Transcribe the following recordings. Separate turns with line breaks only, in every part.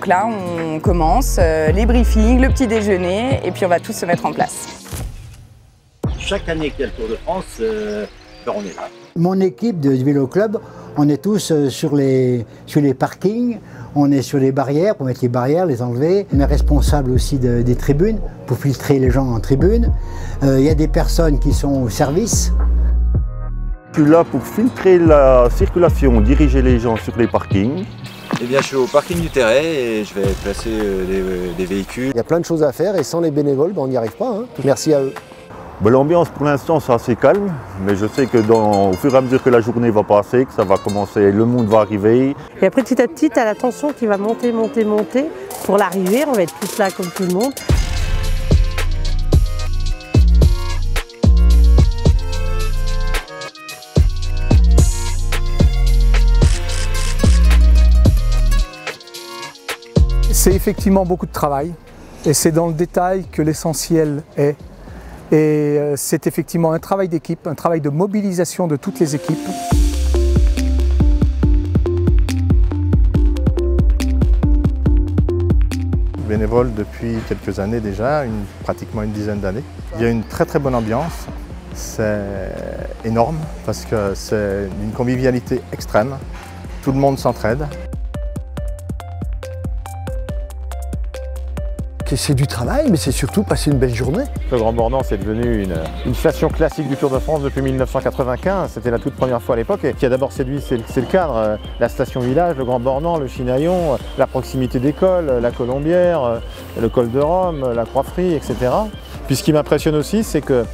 donc là, on commence les briefings, le petit déjeuner, et puis on va tous se mettre en place.
Chaque année qu'il y a le Tour de France, on est là.
Mon équipe de vélo club, on est tous sur les parkings, on est sur les barrières pour mettre les barrières, les enlever. On est responsable aussi des tribunes pour filtrer les gens en tribune. Il y a des personnes qui sont au service.
Je suis là pour filtrer la circulation, diriger les gens sur les parkings.
Eh bien, je suis au parking du Terret et je vais placer des véhicules.
Il y a plein de choses à faire et sans les bénévoles, on n'y arrive pas. Hein. Merci à eux.
L'ambiance pour l'instant c'est assez calme, mais je sais que au fur et à mesure que la journée va passer, que ça va commencer, le monde va arriver.
Et après petit à petit, tu as la tension qui va monter. Pour l'arrivée, on va être tous là comme tout le monde.
C'est effectivement beaucoup de travail et c'est dans le détail que l'essentiel est. Et c'est effectivement un travail d'équipe, un travail de mobilisation de toutes les équipes.
Bénévole depuis quelques années déjà, pratiquement une dizaine d'années. Il y a une très bonne ambiance, c'est énorme parce que c'est une convivialité extrême, tout le monde s'entraide.
C'est du travail, mais c'est surtout passer une belle journée.
Le Grand Bornand, c'est devenu une station classique du Tour de France depuis 1995. C'était la toute première fois à l'époque. Et ce qui a d'abord séduit, c'est le cadre. La station village, le Grand Bornand, le Chinaillon, la proximité des cols, la Colombière, le col de Rome, la Croix-Frie, etc. Puis ce qui m'impressionne aussi, c'est que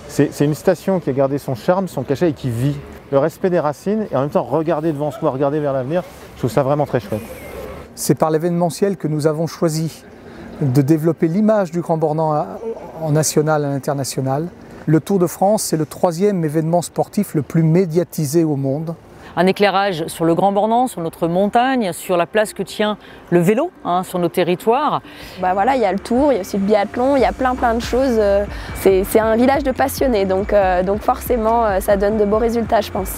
c'est une station qui a gardé son charme, son cachet et qui vit. Le respect des racines et en même temps regarder devant soi, regarder vers l'avenir, je trouve ça vraiment très chouette.
C'est par l'événementiel que nous avons choisi de développer l'image du Grand Bornand en national et à l'international. Le Tour de France, c'est le 3e événement sportif le plus médiatisé au monde.
Un éclairage sur le Grand Bornand, sur notre montagne, sur la place que tient le vélo sur nos territoires.
Voilà, il y a le Tour, il y a aussi le biathlon, il y a plein de choses. C'est un village de passionnés, donc forcément ça donne de beaux résultats, je pense.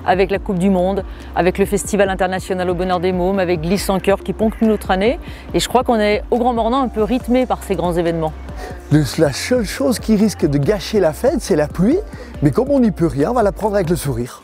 Avec la Coupe du Monde, avec le Festival international au Bonheur des Mômes, avec Glisse en cœur qui ponctue notre année. Et je crois qu'on est au Grand Bornand un peu rythmé par ces grands événements.
La seule chose qui risque de gâcher la fête, c'est la pluie. Mais comme on n'y peut rien, on va la prendre avec le sourire.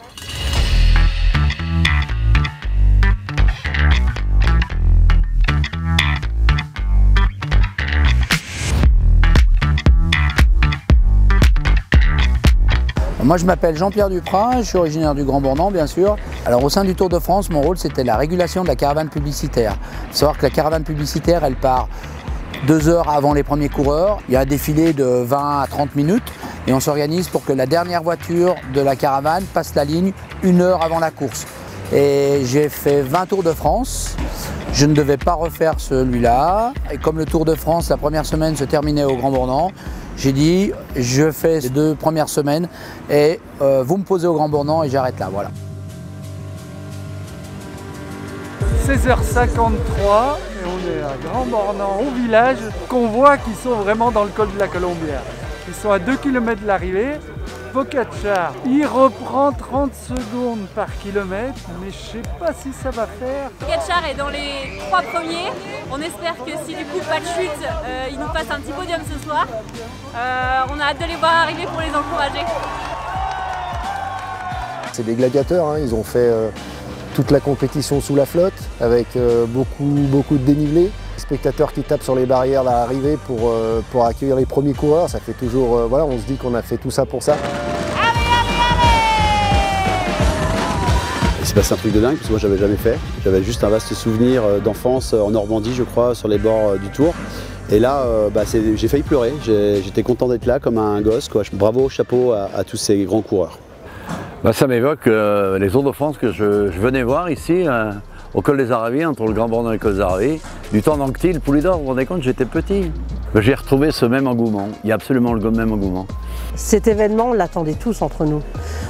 Moi je m'appelle Jean-Pierre Duprat, je suis originaire du Grand Bornand bien sûr. Alors au sein du Tour de France, mon rôle c'était la régulation de la caravane publicitaire. Il faut savoir que la caravane publicitaire elle part 2 heures avant les premiers coureurs. Il y a un défilé de 20 à 30 minutes et on s'organise pour que la dernière voiture de la caravane passe la ligne 1 heure avant la course. Et j'ai fait 20 Tours de France. Je ne devais pas refaire celui-là. Et comme le Tour de France, la première semaine se terminait au Grand Bornand, j'ai dit, je fais les 2 premières semaines et vous me posez au Grand Bornand et j'arrête là, voilà.
16h53 et on est à Grand Bornand, au village, convois qui sont vraiment dans le col de la Colombière. Ils sont à 2 km de l'arrivée. Pogačar, il reprend 30 secondes par kilomètre, mais je ne sais pas si ça va faire.
Pogačar est dans les 3 premiers. On espère que si du coup pas de chute, il nous passe un petit podium ce soir. On a hâte de les voir arriver pour les encourager.
C'est des gladiateurs, hein. Ils ont fait toute la compétition sous la flotte avec beaucoup de dénivelé. Les spectateurs qui tapent sur les barrières à l'arrivée pour accueillir les premiers coureurs, ça fait toujours, voilà, on se dit qu'on a fait tout ça pour ça.
Il s'est passé un truc de dingue parce que moi j'avais jamais fait. J'avais juste un vaste souvenir d'enfance en Normandie, je crois, sur les bords du Tour. Et là, j'ai failli pleurer. J'étais content d'être là comme un gosse, quoi. Bravo, chapeau à tous ces grands coureurs.
Ça m'évoque les Tours de France que je venais voir ici. Au col des Aravis, entre le Grand Bornand et le col des Aravis, du temps d'Anctil, le Poulidor, vous vous rendez compte, j'étais petit. J'ai retrouvé ce même engouement, il y a absolument le même engouement.
Cet événement, on l'attendait tous entre nous.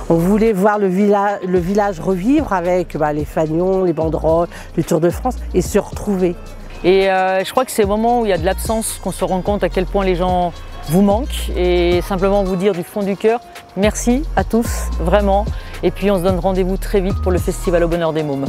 On voulait voir le village revivre avec les fanions, les banderoles, le Tour de France et se retrouver.
Et je crois que c'est le moment où il y a de l'absence qu'on se rend compte à quel point les gens vous manquent et simplement vous dire du fond du cœur, merci à tous, vraiment. Et puis on se donne rendez-vous très vite pour le Festival au Bonheur des Mômes.